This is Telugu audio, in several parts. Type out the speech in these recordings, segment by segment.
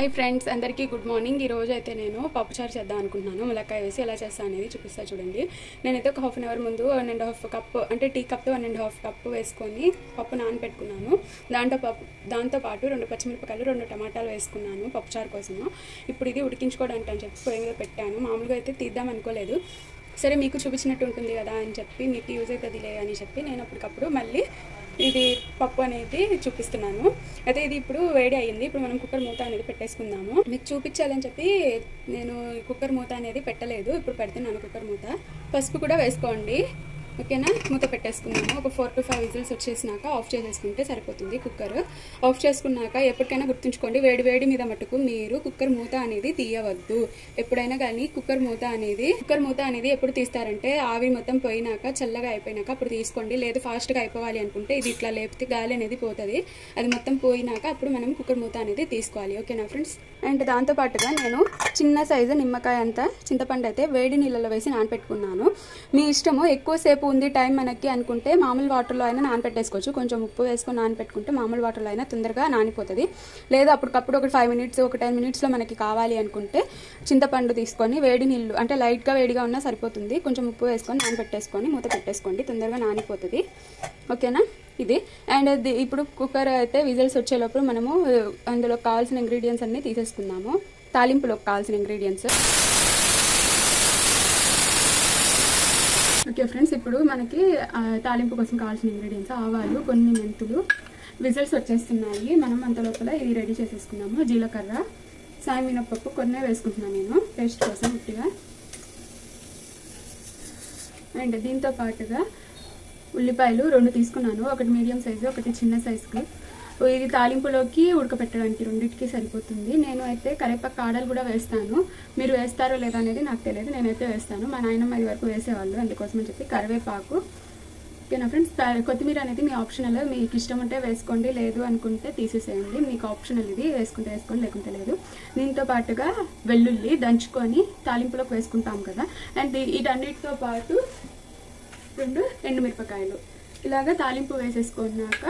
హాయ్ ఫ్రెండ్స్, అందరికీ గుడ్ మార్నింగ్. ఈ రోజు అయితే నేను పప్పుచారు చేద్దాం అనుకుంటున్నాను. ములక్కాయ వేసి ఎలా చేస్తాను అనేది చూపిస్తా చూడండి. నేనైతే ఒక హాఫ్ అన్ అవర్ ముందు 1.5 కప్ అంటే టీ కప్తో 1.5 కప్ వేసుకొని పప్పు నానబెట్టుకున్నాను. దాంతోపాటు 2 పచ్చిమిరపకాయలు 2 టమాటాలు వేసుకున్నాను పప్పుచారు కోసము. ఇప్పుడు ఇది ఉడికించుకోవడానికి అని చెప్పి పొయ్యి మీద పెట్టాను. మామూలుగా అయితే తీద్దాం అనుకోలేదు. సరే మీకు చూపించినట్టు ఉంటుంది కదా అని చెప్పి, మీకు యూజ్ అవుతుందిలే అని చెప్పి నేను అప్పటికప్పుడు మళ్ళీ ఇది పప్పు అనేది చూపిస్తున్నాను. అయితే ఇది ఇప్పుడు వేడి అయ్యింది. ఇప్పుడు మనం కుక్కర్ మూత అనేది పెట్టేసుకుందాము. మీకు చూపించాలని చెప్పి నేను కుక్కర్ మూత అనేది పెట్టలేదు. ఇప్పుడు పెడుతున్నాను కుక్కర్ మూత. పసుపు కూడా వేసుకోండి, ఓకేనా. మూత పెట్టేసుకున్నాము. ఒక 4 to 5 విజిల్స్ వచ్చేసినాక ఆఫ్ చేసేసుకుంటే సరిపోతుంది. కుక్కర్ ఆఫ్ చేసుకున్నాక ఎప్పటికైనా గుర్తుంచుకోండి, వేడి మీద మటుకు మీరు కుక్కర్ మూత అనేది తీయవద్దు. ఎప్పుడైనా కానీ కుక్కర్ మూత అనేది ఎప్పుడు తీస్తారంటే ఆవిరి మొత్తం పోయినాక, చల్లగా అయిపోయినాక అప్పుడు తీసుకోండి. లేదు ఫాస్ట్గా అయిపోవాలి అనుకుంటే ఇది ఇట్లా లేపితే గాలి అనేది పోతుంది. అది మొత్తం పోయినాక అప్పుడు మనం కుక్కర్ మూత అనేది తీసుకోవాలి, ఓకేనా ఫ్రెండ్స్. అండ్ దాంతోపాటుగా నేను చిన్న సైజు నిమ్మకాయ అంత చింతపండు అయితే వేడి నీళ్ళలో వేసి నానపెట్టుకున్నాను. మీ ఇష్టము. ఎక్కువసేపు ఉంది టైం మనకి అనుకుంటే మామూలు వాటర్లో అయినా నానపెట్టేసుకోవచ్చు. కొంచెం ఉప్పు వేసుకొని నానపెట్టుకుంటే మామూలు వాటర్లో అయినా తొందరగా నానిపోతుంది. లేదా అప్పటికప్పుడు ఒక 5 minutes, ఒక 10 minutesలో మనకి కావాలి అనుకుంటే చింతపండు తీసుకొని వేడి నీళ్ళు అంటే లైట్గా వేడిగా ఉన్నా సరిపోతుంది. కొంచెం ఉప్పు వేసుకొని నానపెట్టేసుకొని మూత పెట్టేసుకోండి, తొందరగా నానిపోతుంది, ఓకేనా. ఇది అండ్ ఇప్పుడు కుక్కర్ అయితే విజిల్స్ వచ్చేలోపు మనము అందులో కావాల్సిన ఇంగ్రీడియంట్స్ అన్ని తీసేసుకుందాము. తాలింపులోకి కావాల్సిన ఇంగ్రీడియంట్స్. ఓకే ఫ్రెండ్స్, ఇప్పుడు మనకి తాలింపు కోసం కావాల్సిన ఇంగ్రీడియంట్స్ ఆవాలు, కొన్ని మెంతులు. విజిల్స్ వచ్చేస్తున్నాయి, మనం అంత లోపల ఇది రెడీ చేసేసుకున్నాము. జీలకర్ర, సాయమినపప్పు కొన్ని వేసుకుంటున్నాను నేను టేస్ట్ కోసం ఉట్టిగా. అండ్ దీంతో పాటుగా ఉల్లిపాయలు 2 తీసుకున్నాను, ఒకటి మీడియం సైజు, ఒకటి చిన్న సైజుకి. ఇది తాలింపులోకి ఉడకపెట్టడానికి రెండింటికి సరిపోతుంది. నేను అయితే కరివేపాకు కాడలు కూడా వేస్తాను. మీరు వేస్తారో లేదా అనేది నాకు తెలియదు, నేనైతే వేస్తాను. మా నాయనమ్మ ఇది వరకు వేసేవాళ్ళు, అందుకోసం అని చెప్పి కరివేపాకు, ఓకేనా ఫ్రెండ్స్. కొత్తిమీర అనేది మీ ఆప్షనల్, మీకు ఇష్టం ఉంటే వేసుకోండి, లేదు అనుకుంటే తీసేసేయండి. మీకు ఆప్షనల్, ఇది వేసుకుంటే వేసుకోండి, లేకుంటే లేదు. దీంతో పాటుగా వెల్లుల్లి దంచుకొని తాలింపులోకి వేసుకుంటాం కదా. అండ్ వీటన్నిటితో పాటు 2 ఎండుమిరపకాయలు. ఇలాగా తాలింపు వేసేసుకున్నాక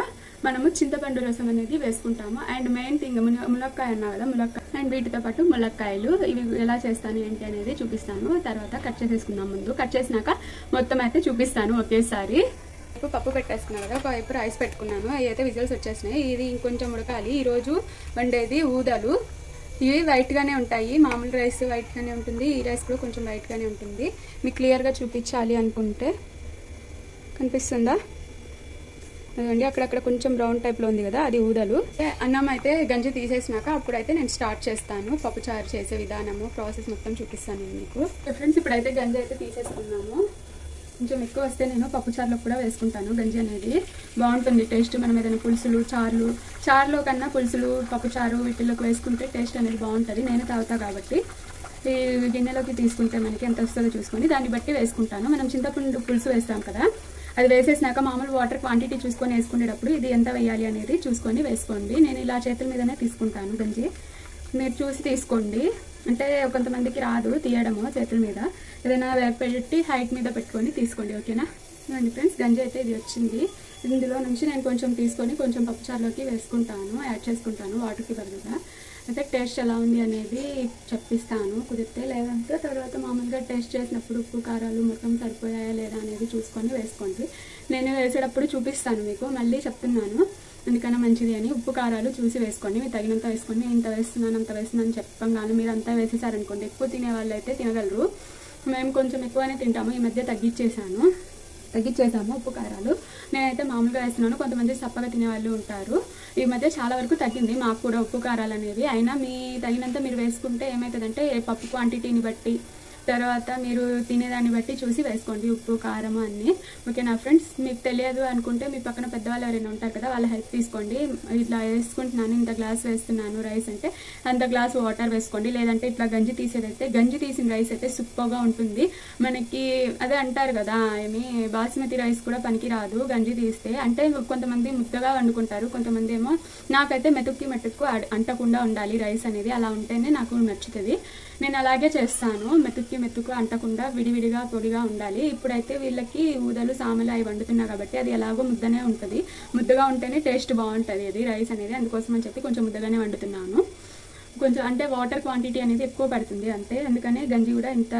మనము చింతపండు రసం అనేది వేసుకుంటాము. అండ్ మెయిన్ థింగ్ ములక్కాయ అన్నా కదా, ములక్కాయ. అండ్ వీటితో పాటు ములక్కాయలు, ఇవి ఎలా చేస్తాను ఏంటి అనేది చూపిస్తాను. తర్వాత కట్ చేసేసుకుందాం. ముందు కట్ చేసినాక మొత్తం అయితే చూపిస్తాను ఒకేసారి. ఇప్పుడు పప్పు పెట్టేసుకున్నాను కదా, ఒకవైపు రైస్ పెట్టుకున్నాను. అవి అయితే విజిల్స్ వచ్చేసినాయి. ఇది ఇంకొంచెం ఉడకాలి. ఈరోజు వండేది ఊదలు. ఇవి వైట్గానే ఉంటాయి. మామూలు రైస్ వైట్గానే ఉంటుంది, ఈ రైస్ కూడా కొంచెం వైట్గానే ఉంటుంది. మీకు క్లియర్గా చూపించాలి అనుకుంటే కనిపిస్తుందా? అదండి, అక్కడక్కడ కొంచెం బ్రౌన్ టైప్లో ఉంది కదా, అది ఊదలు. అన్నం అయితే గంజి తీసేసినాక అప్పుడైతే నేను స్టార్ట్ చేస్తాను. పప్పుచారు చేసే విధానము, ప్రాసెస్ మొత్తం చూపిస్తాను నేను మీకు. ఫ్రెండ్స్, ఇప్పుడైతే గంజి అయితే తీసేసుకున్నాము. కొంచెం ఎక్కువ వస్తే నేను పప్పుచారులో కూడా వేసుకుంటాను. గంజి అనేది బాగుంటుంది టేస్ట్. మనం ఏదైనా పులుసులు, చారులో కన్నా పులుసులు, పప్పుచారు వీటిలోకి వేసుకుంటే టేస్ట్ అనేది బాగుంటుంది. నేను తాగుతా కాబట్టి ఈ గిన్నెలోకి తీసుకుంటే మనకి ఎంత వస్తుందో చూసుకొని దాన్ని బట్టి వేసుకుంటాను. మనం చింతపండు పులుసు వేస్తాం కదా, అది వేసేసినాక మామూలు వాటర్ క్వాంటిటీ చూసుకొని వేసుకునేటప్పుడు ఇది ఎంత వేయాలి అనేది చూసుకొని వేసుకోండి. నేను ఇలా చేతుల మీదనే తీసుకుంటాను గంజి, మీరు చూసి తీసుకోండి. అంటే కొంతమందికి రాదు తీయడము చేతుల మీద, ఏదైనా పెట్టి హైట్ మీద పెట్టుకొని తీసుకోండి, ఓకేనా. ఇవ్వండి ఫ్రెండ్స్, గంజి అయితే ఇది వచ్చింది. ఇందులో నుంచి నేను కొంచెం తీసుకొని కొంచెం పప్పుచారులోకి వేసుకుంటాను, యాడ్ చేసుకుంటాను వాటర్కి బదులుగా. అయితే టేస్ట్ ఎలా ఉంది అనేది చెప్పిస్తాను కుదిరితే, లేదంటే తర్వాత మామూలుగా టేస్ట్ చేసినప్పుడు ఉప్పు కారాలు మొత్తం సరిపోయాయా లేదా అనేది చూసుకొని వేసుకోండి. నేను వేసేటప్పుడు చూపిస్తాను మీకు, మళ్ళీ చెప్తున్నాను ఎందుకన్నా మంచిది అని. ఉప్పు కారాలు చూసి వేసుకోండి, మీరు తగినంత వేసుకోండి. నేను ఇంత వేస్తున్నాను అంత వేస్తున్నాను చెప్పంగాను మీరు అంతా వేసేసారనుకోండి, ఎక్కువ తినే వాళ్ళు అయితే తినగలరు. మేము కొంచెం ఎక్కువనే తింటాము, ఈ మధ్య తగ్గించేసాము ఉప్పు కారాలు. నేనైతే మామూలుగా వేస్తున్నాను. కొంతమంది సప్పగా తినేవాళ్ళు ఉంటారు. ఈ మధ్య చాలా వరకు తగ్గింది మాకు కూడా ఉప్పు కారాలు అనేవి. అయినా మీ తగినంత మీరు వేసుకుంటే ఏమవుతుందంటే పప్పు క్వాంటిటీని బట్టి, తర్వాత మీరు తినేదాన్ని బట్టి చూసి వేసుకోండి ఉప్పు కారం అన్నీ, ఓకేనా ఫ్రెండ్స్. మీకు తెలియదు అనుకుంటే మీ పక్కన పెద్దవాళ్ళు ఎవరైనా ఉంటారు కదా, వాళ్ళ హెల్ప్ తీసుకోండి. ఇట్లా వేసుకుంటున్నాను, ఇంత గ్లాస్ వేస్తున్నాను రైస్ అంటే అంత గ్లాస్ వాటర్ వేసుకోండి. లేదంటే ఇట్లా గంజి తీసేదైతే, గంజి తీసిన రైస్ అయితే సూపర్గా ఉంటుంది మనకి. అదే అంటారు కదా, బాస్మతి రైస్ కూడా పనికి రాదు గంజి తీస్తే. అంటే కొంతమంది ముద్దగా వండుకుంటారు, కొంతమంది ఏమో, నాకైతే మెతుక్కు అంటకుండా ఉండాలి రైస్ అనేది, అలా ఉంటేనే నాకు నచ్చుతుంది. నేను అలాగే చేస్తాను, మెతుక్కు అంటకుండా విడివిడిగా పొడిగా ఉండాలి. ఇప్పుడైతే వీళ్ళకి ఊదలు, సామలు అవి వండుతున్నా కాబట్టి అది ఎలాగో ముద్దనే ఉంటుంది. ముద్దగా ఉంటేనే టేస్ట్ బాగుంటుంది అది రైస్ అనేది, అందుకోసం అని చెప్పి కొంచెం ముద్దగానే వండుతున్నాను. కొంచెం అంటే వాటర్ క్వాంటిటీ అనేది ఎక్కువ పడుతుంది అంతే. అందుకనే గంజి కూడా ఇంత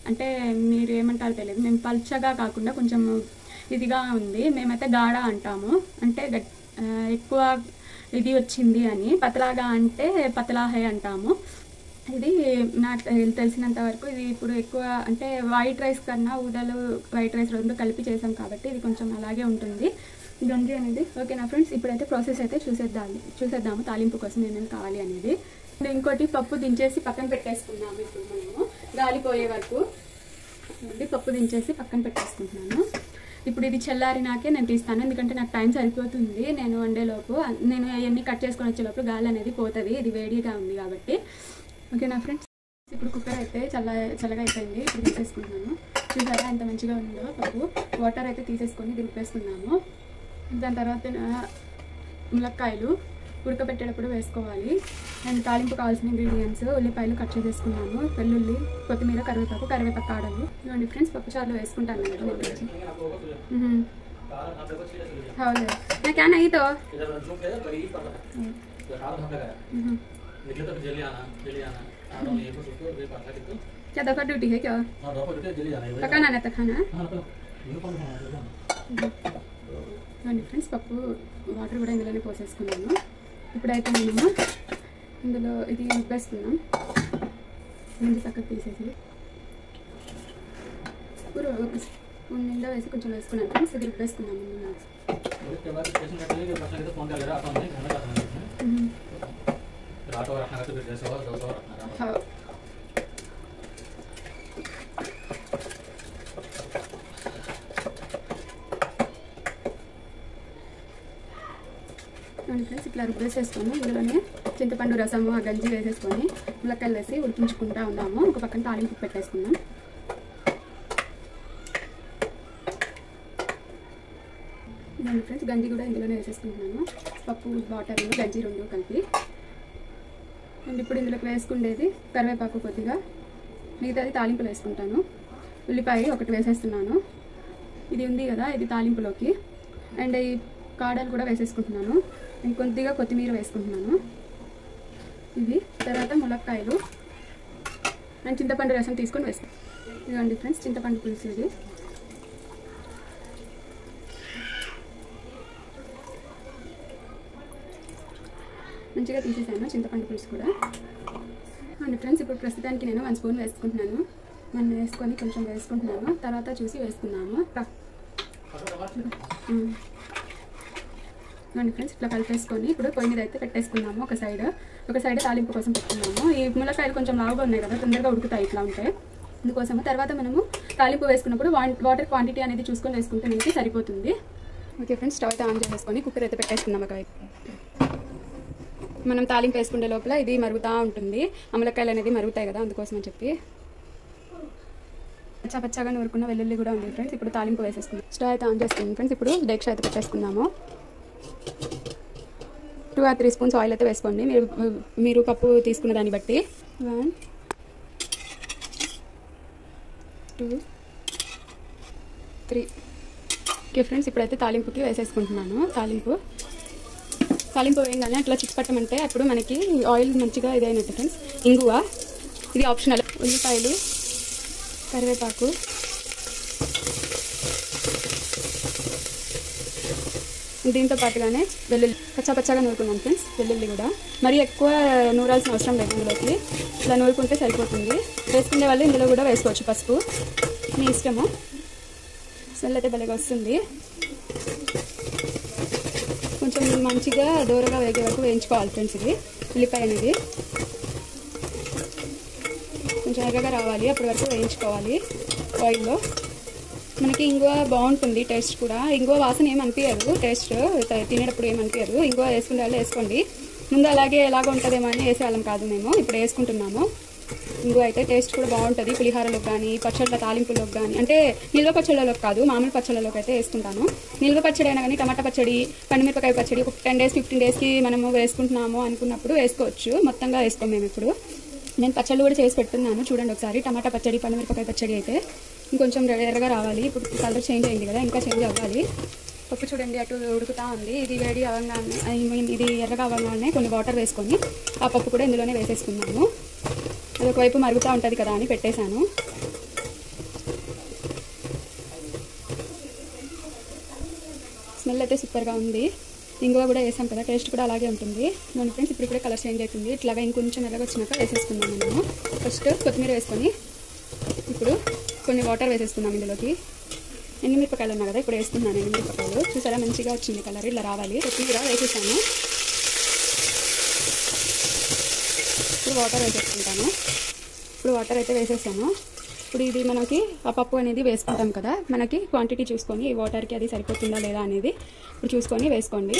అంటే మీరు ఏమంటారో తెలియదు, మేము పల్చగా కాకుండా కొంచెం ఇదిగా ఉంది. మేమైతే గాఢ అంటాము, అంటే ఎక్కువ ఇది వచ్చింది అని. పతలాగా అంటే పతలాహే అంటాము. ఇది నాకు తెలిసినంత వరకు ఇది ఇప్పుడు ఎక్కువ అంటే వైట్ రైస్ కన్నా ఊదలు వైట్ రైస్ రెండు కలిపి చేసాం కాబట్టి ఇది కొంచెం అలాగే ఉంటుంది గంజి అనేది. ఓకేనా ఫ్రెండ్స్, ఇప్పుడైతే ప్రాసెస్ అయితే చూసేద్దాము తాలింపు కోసం ఏమేమి కావాలి అనేది. ఇంకోటి పప్పు దించేసి పక్కన పెట్టేసుకున్నాము. ఇప్పుడు మనము గాలిపోయే వరకు పప్పు దించేసి పక్కన పెట్టేసుకుంటున్నాను. ఇప్పుడు ఇది చల్లారినాకే నేను తీస్తాను, ఎందుకంటే నాకు టైం సరిపోతుంది. నేను వండేలోపు నేను అవన్నీ కట్ చేసుకొని వచ్చేలోపు గాలి అనేది పోతుంది, ఇది వేడిగా ఉంది కాబట్టి. ఓకేనా ఫ్రెండ్స్, ఇప్పుడు కుక్కర్ అయితే చల్లగా అయిపోయింది. ఇప్పుడు తీసేసుకుంటున్నాను. చూసారా ఎంత మంచిగా ఉందో పప్పు. వాటర్ అయితే తీసేసుకొని దింపేసుకున్నాము. దాని తర్వాత ములక్కాయలు ఉడకబెట్టేటప్పుడు వేసుకోవాలి. అండ్ తాలింపు కావాల్సిన ఇంగ్రీడియంట్స్ ఉల్లిపాయలు కట్ చేసేసుకున్నాను, వెల్లుల్లి, కొత్తిమీర, కరివేపాకు ఆడలు. ఇవ్వండి ఫ్రెండ్స్, పప్పు చారులో వేసుకుంటాను నేను क्या नहीं तो क्या दोपहर ड्यूटी है क्या? पकाना ना खाना ఫ్రెండ్స్. పప్పు వాటర్ కూడా ఇందులోనే పోసేసుకున్నాను. ఇప్పుడైతే మనము ఇందులో ఇది ఉప్పేసుకున్నాం. ముందు పక్కకు తీసేసి నిండా వేసి కొంచెం వేసుకున్నాను ఫ్రెండ్స్. ఇది ఉప్పేసుకున్నాము ముందు. ఫ్రెండ్స్ ఇట్లా రుబ్బేసేసుకొని ఇందులోనే చింతపండు రసము ఆ గంజి వేసేసుకొని ములక్కాయలు వేసి ఉడికించుకుంటా ఉన్నాము. ఒక పక్కన తాలింపు పెట్టేసుకుందాం. నేను ఫ్రెండ్స్ గంజి కూడా ఇందులోనే వేసేసుకుంటున్నాను. పప్పు వాటర్ గంజి రెండు కలిపి. అండ్ ఇప్పుడు ఇందులోకి వేసుకునేది కరివేపాకు కొద్దిగా, మిగతాది తాలింపులు వేసుకుంటాను. ఉల్లిపాయ ఒకటి వేసేస్తున్నాను, ఇది ఉంది కదా ఇది తాలింపులోకి. అండ్ ఈ కాడలు కూడా వేసేసుకుంటున్నాను. ఇంకొద్దిగా కొత్తిమీర వేసుకుంటున్నాను. ఇది తర్వాత ములక్కాయలు అండ్ చింతపండు రసం తీసుకొని వేసుకుంటాను. ఇదిగోండి ఫ్రెండ్స్ చింతపండు పులుసు. ఇది మంచిగా తీసేసాను చింతపండు పులుసు కూడా. అండ్ ఫ్రెండ్స్ ఇప్పుడు ప్రస్తుతానికి నేను 1 స్పూన్ వేసుకుంటున్నాను. మనం వేసుకొని కొంచెం వేసుకుంటున్నాను, తర్వాత చూసి వేసుకున్నాము. అండ్ ఫ్రెండ్స్ ఇట్లా కలిపేసుకొని ఇప్పుడు పొయ్యి మీద అయితే పెట్టేసుకున్నాము. ఒక సైడ్ తాలింపు కోసం పెట్టుకున్నాము. ఈ ములక్కాయలు కొంచెం లావుగా ఉన్నాయి కదా, తొందరగా ఉడుకుతాయి ఇట్లా ఉంటే. అందుకోసము తర్వాత మనము తాలింపు వేసుకున్నప్పుడు వాటర్ క్వాంటిటీ అనేది చూసుకొని వేసుకుంటే మనకి సరిపోతుంది. ఓకే ఫ్రెండ్స్, స్టవ్ అయితే ఆన్ చేసేసుకొని కుక్కర్ అయితే పెట్టేసుకున్నాం. ఒక మనం తాలింపు వేసుకునే లోపల ఇది మరుగుతూ ఉంటుంది. ములక్కాయలు అనేది మరుగుతాయి కదా, అందుకోసం అని చెప్పి. పచ్చగా నూరుకున్న వెల్లుల్లి కూడా ఉంది ఫ్రెండ్స్. ఇప్పుడు తాలింపు వేసేసుకుందాం. స్టవ్ అయితే ఆన్ చేసుకున్నాం ఫ్రెండ్స్. ఇప్పుడు డేక్ష అయితే పెట్టేసుకున్నాము. 2 or 3 స్పూన్స్ ఆయిల్ అయితే వేసుకోండి మీరు పప్పు తీసుకున్న దాన్ని బట్టి. 1 2 3. ఓకే ఫ్రెండ్స్, ఇప్పుడైతే తాలింపుకి వేసేసుకుంటున్నాను. తాలింపు వేయగానే అట్లా చిట్టుపట్టమంటే అప్పుడు మనకి ఆయిల్ మంచిగా ఇదైనట్టు ఫ్రెండ్స్. ఇంగువ ఇది ఆప్షనల్. ఉల్లిపాయలు, కరివేపాకు, దీంతో పాటుగానే వెల్లుల్లి పచ్చగా నూరుకున్నాను ఫ్రెండ్స్. వెల్లుల్లి కూడా మరీ ఎక్కువ నూరాల్సిన అవసరం లేదు, ఇందులోకి ఇలా నూరుకుంటే సరిపోతుంది. వేసుకునే వాళ్ళు ఇందులో కూడా వేసుకోవచ్చు పసుపు, మీ ఇష్టము. స్మెల్ అయితే భలేగా వస్తుంది. కొంచెం మంచిగా దూరగా వేగే వరకు వేయించుకోవాలి ఫ్రెండ్స్. ఇది ఉల్లిపాయ అనేది కొంచెం ఎర్రగా రావాలి, అప్పటి వరకు వేయించుకోవాలి ఆయిల్లో. మనకి ఇంగువ బాగుంటుంది టేస్ట్ కూడా. ఇంగువ వాసన ఏమనిపించదు, టేస్ట్ తినేటప్పుడు ఏమనిపించదు. ఇంగువ వేసుకునే వాళ్ళు వేసుకోండి. ముందు అలాగే ఎలాగ ఉంటుందేమో అని వేసేవాళ్ళం కాదు, మేము ఇప్పుడు వేసుకుంటున్నాము. ఇంగువ అయితే టేస్ట్ కూడా బాగుంటుంది. పులిహారలోకి కానీ, పచ్చళ్ళ తాలింపులోకి కానీ, అంటే నిల్వ పచ్చళ్ళలోకి కాదు, మామూలు పచ్చళ్ళలోకి అయితే వేసుకుంటాను. నిల్వ పచ్చడి అయినా కానీ టమాటా పచ్చడి, పండుమిరపకాయ పచ్చడి ఒక 10 days 15 daysకి మనము వేసుకుంటున్నాము అనుకున్నప్పుడు వేసుకోవచ్చు. మొత్తంగా వేసుకోం మేము ఇప్పుడు. నేను పచ్చళ్ళు కూడా చేసి పెట్టున్నాను చూడండి ఒకసారి. టమాటా పచ్చడి, పండుమిరపకాయ పచ్చడి అయితే ఇంకొంచెం ఎర్రగా రావాలి. ఇప్పుడు కలర్ చేంజ్ అయింది కదా, ఇంకా చేంజ్ అవ్వాలి. పప్పు చూడండి అటు ఉడుకుతూ ఉంది. ఇది వేడి అవ్వగానే ఇది ఎర్రగా అవ్వగానే కొన్ని వాటర్ వేసుకొని ఆ పప్పు కూడా ఇందులోనే వేసేసుకున్నాను. అది ఒకవైపు మరుగుతూ ఉంటుంది కదా అని పెట్టేశాను. స్మెల్ అయితే సూపర్గా ఉంది. ఇంగువ కూడా వేసాం కదా, టేస్ట్ కూడా అలాగే ఉంటుంది. మన ఫ్రెండ్స్ ఇప్పుడు కూడా కలర్ చేంజ్ అవుతుంది. ఇట్లాగా ఇంకొంచెం ఎర్రగా వచ్చినాక వేసేసుకున్నాము మనము. ఫస్ట్ కొత్తిమీర వేసుకొని ఇప్పుడు కొన్ని వాటర్ వేసేసుకున్నాం ఇందులోకి. ఎండుమిరపకాయలు ఉన్నా కదా, ఇప్పుడు వేసుకున్నాను ఎండుమిరపకాయలు. చూసారా మంచిగా వచ్చింది కలర్, ఇలా రావాలి. కొత్తిమీర వేసేసాను. ఇప్పుడు వాటర్ వేసేసుకుంటాను. ఇప్పుడు వాటర్ అయితే వేసేసాను. ఇప్పుడు ఇది మనకి ఆ పప్పు అనేది వేసుకుంటాం కదా, మనకి క్వాంటిటీ చూసుకొని ఈ వాటర్కి అది సరిపోతుందా లేదా అనేది ఇప్పుడు చూసుకొని వేసుకోండి.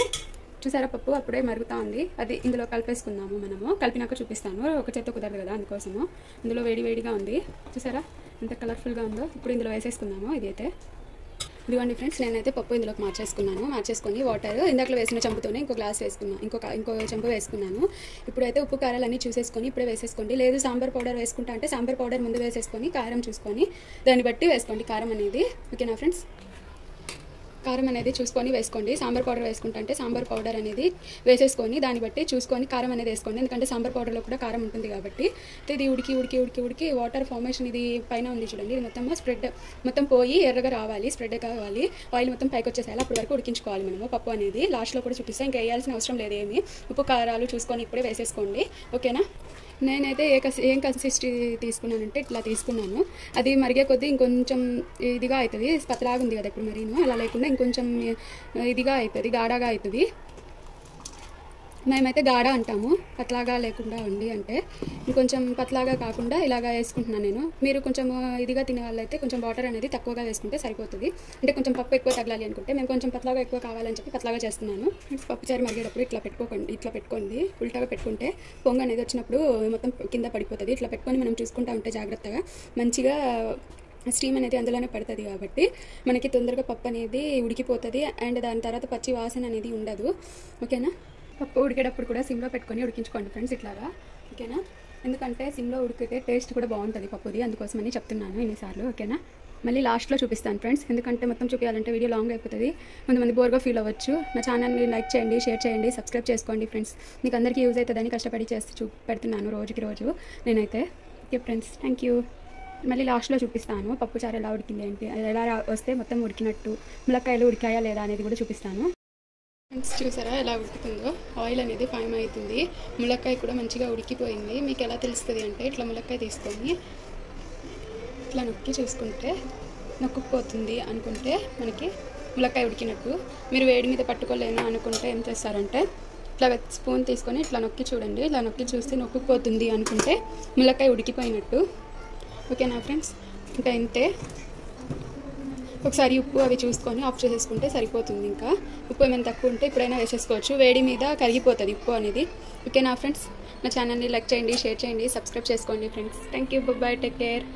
చూసారా పప్పు అప్పుడే మరుగుతూ ఉంది. అది ఇందులో కలిపేసుకుందాము మనము. కలిపినాక చూపిస్తాను, ఒక చేత్తో కుదరదు కదా అందుకోసము. ఇందులో వేడిగా ఉంది. చూసారా ఎంత కలర్ఫుల్గా ఉందో. ఇప్పుడు ఇందులో వేసేసుకుందాము. ఇదైతే ఇదిగోండి ఫ్రెండ్స్, నేనైతే పప్పు ఇందులోకి మార్చేసుకొని వాటర్ ఇందాకలో వేసిన చెంపుతోనే ఇంకో గ్లాస్ వేసుకున్నాను, ఇంకో చెంపు వేసుకున్నాను. ఇప్పుడైతే ఉప్పు కారాలన్నీ చూసేసుకొని ఇప్పుడే వేసేసుకోండి. లేదు సాంబార్ పౌడర్ వేసుకుంటా అంటే సాంబార్ పౌడర్ ముందు వేసేసుకొని కారం చూసుకొని దాన్ని బట్టి వేసుకోండి కారం అనేది. ఓకేనా ఫ్రెండ్స్, కారం అనేది చూసుకొని వేసుకోండి. సాంబార్ పౌడర్ వేసుకుంటా అంటే సాంబార్ పౌడర్ అనేది వేసేసుకొని దాన్ని బట్టి చూసుకొని కారం అనేది వేసుకోండి. ఎందుకంటే సాంబార్ పౌడర్లో కూడా కారం ఉంటుంది కాబట్టి. ఇది ఉడికి వాటర్ ఫార్మేషన్ ఇది పైన ఉంది చూడండి, ఇది మొత్తం పోయి ఎర్రగా రావాలి, స్ప్రెడ్ కావాలి, ఆయిల్ మొత్తం పైకి వచ్చేసేయాలి. అప్పటి వరకు ఉడికించుకోవాలి మనము పప్పు అనేది. లాస్ట్లో కూడా చూపిస్తాం, ఇంకా వేయాల్సిన అవసరం లేదు ఏమి. ఉప్పు కారాలు చూసుకొని ఇప్పుడే వేసేసుకోండి. ఓకేనా, నేనైతే ఏం కన్సిస్టెన్సీ తీసుకున్నానంటే ఇట్లా తీసుకున్నాను. అది మరిగే కొద్దీ ఇంకొంచెం ఇదిగా అవుతుంది, పతలాగా ఉంది కదా ఇప్పుడు మరీను, అలా లేకుండా ఇంకొంచెం ఇదిగా అవుతుంది, గాఢగా అవుతుంది. మేమైతే గాఢ అంటాము, పతలాగా లేకుండా ఉంది అంటే. ఇంకొంచెం పతలాగా కాకుండా ఇలాగా వేసుకుంటున్నాను నేను. మీరు కొంచెం ఇదిగా తినే వాళ్ళైతే కొంచెం వాటర్ అనేది తక్కువగా వేసుకుంటే సరిపోతుంది. అంటే కొంచెం పప్పు ఎక్కువ తగలాలి అనుకుంటే, మేము కొంచెం పతలాగా ఎక్కువ కావాలని చెప్పి పతలాగా చేస్తున్నాను. పప్పుచారు మరిగేటప్పుడు ఇట్లా పెట్టుకోండి. ఉల్టాగా పెట్టుకుంటే పొంగు అనేది వచ్చినప్పుడు మొత్తం కింద పడిపోతుంది. ఇట్లా పెట్టుకొని మనం చూసుకుంటా ఉంటే జాగ్రత్తగా మంచిగా స్టీమ్ అనేది అందులోనే పడుతుంది కాబట్టి మనకి తొందరగా పప్పు అనేది ఉడికిపోతుంది. అండ్ దాని తర్వాత పచ్చి వాసన అనేది ఉండదు. ఓకేనా, పప్పు ఉడికేటప్పుడు కూడా సిమ్లో పెట్టుకొని ఉడికించుకోండి ఫ్రెండ్స్ ఇట్లాగా. ఓకేనా, ఎందుకంటే సిమ్లో ఉడికితే టేస్ట్ కూడా బాగుంటుంది పప్పుది, అందుకోసమని చెప్తున్నాను ఇన్నిసార్లు. ఓకేనా, మళ్ళీ లాస్ట్లో చూపిస్తాను ఫ్రెండ్స్, ఎందుకంటే మొత్తం చూపించాలంటే వీడియో లాంగ్ అయిపోతుంది, కొంతమంది బోర్గా ఫీల్ అవ్వచ్చు. నా ఛానల్ని లైక్ చేయండి, షేర్ చేయండి, సబ్స్క్రైబ్ చేసుకోండి ఫ్రెండ్స్. మీకు అందరికీ యూజ్ అవుతుందని కష్టపడి చేసి పెడుతున్నాను రోజు నేనైతే. Okay friends, thank you. మళ్ళీ లాస్ట్లో చూపిస్తాను పప్పు చారు ఎలా ఉడికింది ఏంటి, ఎలా వస్తే మొత్తం ఉడికినట్టు, ములక్కాయలు ఉడికాయా లేదా అనేది కూడా చూపిస్తాను. ఫ్రెండ్స్ చూసారా ఎలా ఉడుకుతుందో, ఆయిల్ అనేది ఫైమ్ అవుతుంది, ములక్కాయ కూడా మంచిగా ఉడికిపోయింది. మీకు ఎలా తెలుస్తుంది అంటే ఇట్లా ములక్కాయ తీసుకొని ఇట్లా నొక్కి చూసుకుంటే, నొక్కుపోతుంది అనుకుంటే మనకి ములక్కాయ ఉడికినట్టు. మీరు వేడి మీద పట్టుకోలేను అనుకుంటే ఏం చేస్తారంటే ఇట్లా స్పూన్ తీసుకొని ఇట్లా నొక్కి చూడండి, ఇలా నొక్కి చూస్తే నొక్కుపోతుంది అనుకుంటే ములక్కాయ ఉడికిపోయినట్టు. ఓకేనా ఫ్రెండ్స్, ఇంకా ఇంతే. ఒకసారి ఉప్పు అవి చూసుకొని ఆఫ్ చేసేసుకుంటే సరిపోతుంది. ఇంకా ఉప్పు ఏమైనా తక్కువ ఉంటే ఇప్పుడైనా వేసేసుకోవచ్చు, వేడి మీద కరిగిపోతుంది ఉప్పు అనేది. ఓకేనా ఫ్రెండ్స్, నా ఛానల్ని లైక్ చేయండి, షేర్ చేయండి, సబ్స్క్రైబ్ చేసుకోండి friends. Thank you, bye, take care.